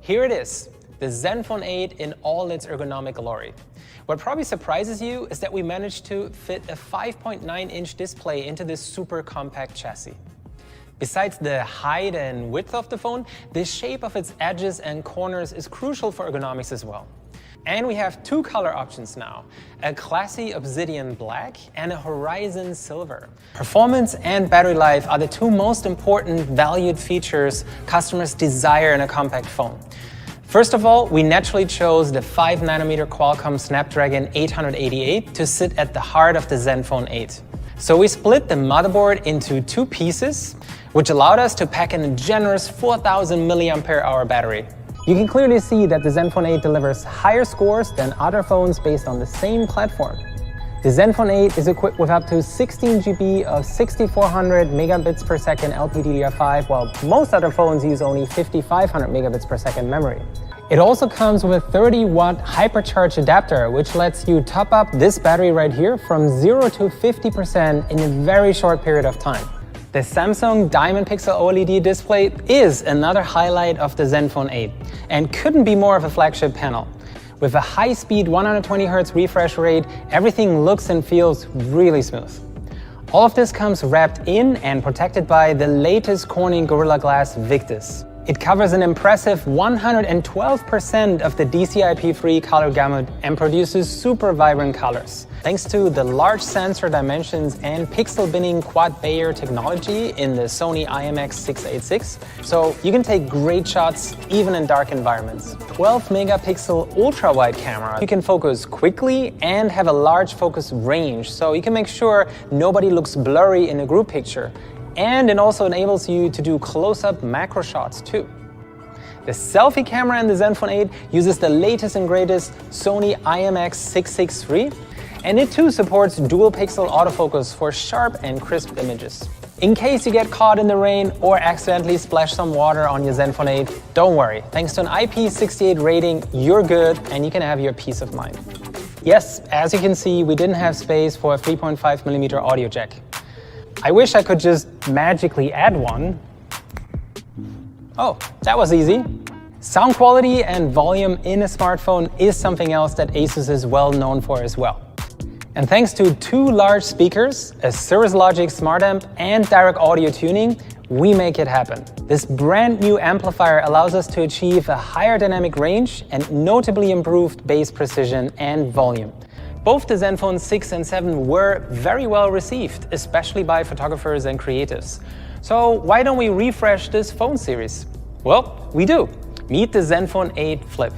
Here it is, the ZenFone 8 in all its ergonomic glory. What probably surprises you is that we managed to fit a 5.9-inch display into this super compact chassis. Besides the height and width of the phone, the shape of its edges and corners is crucial for ergonomics as well. And we have two color options now, a classy obsidian black and a horizon silver. Performance and battery life are the two most important valued features customers desire in a compact phone. First of all, we naturally chose the 5nm Qualcomm Snapdragon 888 to sit at the heart of the ZenFone 8. So we split the motherboard into two pieces, which allowed us to pack in a generous 4000 mAh battery. You can clearly see that the ZenFone 8 delivers higher scores than other phones based on the same platform. The ZenFone 8 is equipped with up to 16 GB of 6400 megabits per second LPDDR5, while most other phones use only 5500 megabits per second memory. It also comes with a 30-watt hypercharge adapter, which lets you top up this battery right here from 0 to 50% in a very short period of time. The Samsung Diamond Pixel OLED display is another highlight of the ZenFone 8 and couldn't be more of a flagship panel. With a high-speed 120Hz refresh rate, everything looks and feels really smooth. All of this comes wrapped in and protected by the latest Corning Gorilla Glass Victus. It covers an impressive 112% of the DCI-P3 color gamut and produces super vibrant colors. Thanks to the large sensor dimensions and pixel binning quad Bayer technology in the Sony IMX686, so you can take great shots even in dark environments. 12-megapixel ultra-wide camera. You can focus quickly and have a large focus range, so you can make sure nobody looks blurry in a group picture. And it also enables you to do close-up macro shots too. The selfie camera in the ZenFone 8 uses the latest and greatest Sony IMX663, and it too supports dual-pixel autofocus for sharp and crisp images. In case you get caught in the rain or accidentally splash some water on your ZenFone 8, don't worry. Thanks to an IP68 rating, you're good and you can have your peace of mind. Yes, as you can see, we didn't have space for a 3.5mm audio jack. I wish I could just magically add one. Oh, that was easy. Sound quality and volume in a smartphone is something else that Asus is well known for as well. And thanks to two large speakers, a Cirrus Logic Smart Amp, and direct audio tuning, we make it happen. This brand new amplifier allows us to achieve a higher dynamic range and notably improved bass precision and volume. Both the ZenFone 6 and 7 were very well received, especially by photographers and creatives. So why don't we refresh this phone series? Well, we do. Meet the ZenFone 8 Flip.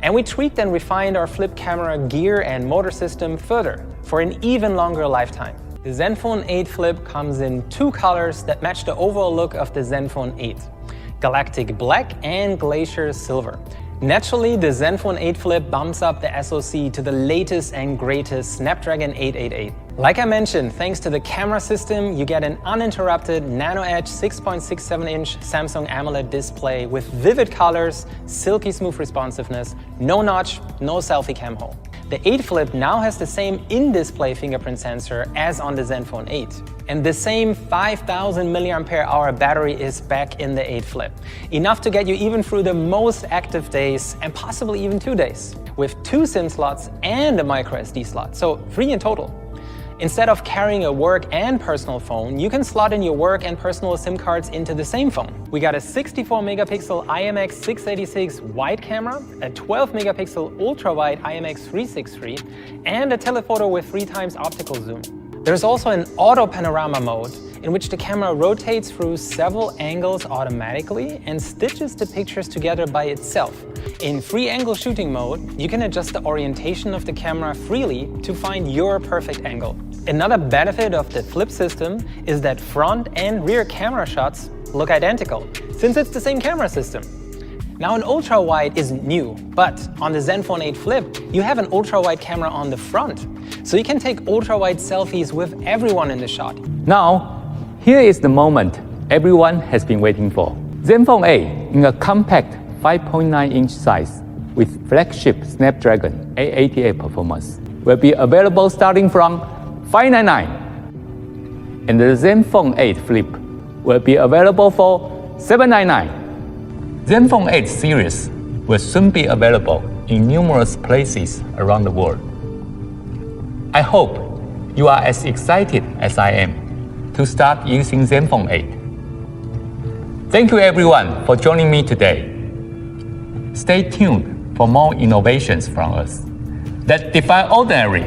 And we tweaked and refined our flip camera gear and motor system further for an even longer lifetime. The ZenFone 8 Flip comes in two colors that match the overall look of the ZenFone 8: Galactic Black and Glacier Silver. Naturally, the ZenFone 8 Flip bumps up the SoC to the latest and greatest Snapdragon 888. Like I mentioned, thanks to the camera system, you get an uninterrupted Nano Edge 6.67-inch Samsung AMOLED display with vivid colors, silky smooth responsiveness, no notch, no selfie cam hole. The 8 Flip now has the same in-display fingerprint sensor as on the ZenFone 8. And the same 5000 mAh battery is back in the 8 Flip. Enough to get you even through the most active days and possibly even 2 days, with 2 SIM slots and a microSD slot, so 3 in total. Instead of carrying a work and personal phone, you can slot in your work and personal SIM cards into the same phone. We got a 64-megapixel IMX686 wide camera, a 12-megapixel ultra-wide IMX363, and a telephoto with 3x optical zoom. There's also an auto panorama mode, in which the camera rotates through several angles automatically and stitches the pictures together by itself. In free angle shooting mode, you can adjust the orientation of the camera freely to find your perfect angle. Another benefit of the Flip system is that front and rear camera shots look identical, since it's the same camera system. Now, an ultra-wide isn't new, but on the ZenFone 8 Flip, you have an ultra-wide camera on the front, so you can take ultra-wide selfies with everyone in the shot. Now, here is the moment everyone has been waiting for. ZenFone 8 in a compact 5.9-inch size with flagship Snapdragon 888 performance will be available starting from $599, and the ZenFone 8 Flip will be available for $799. ZenFone 8 series will soon be available in numerous places around the world. I hope you are as excited as I am to start using ZenFone 8. Thank you everyone for joining me today. Stay tuned for more innovations from us that defy ordinary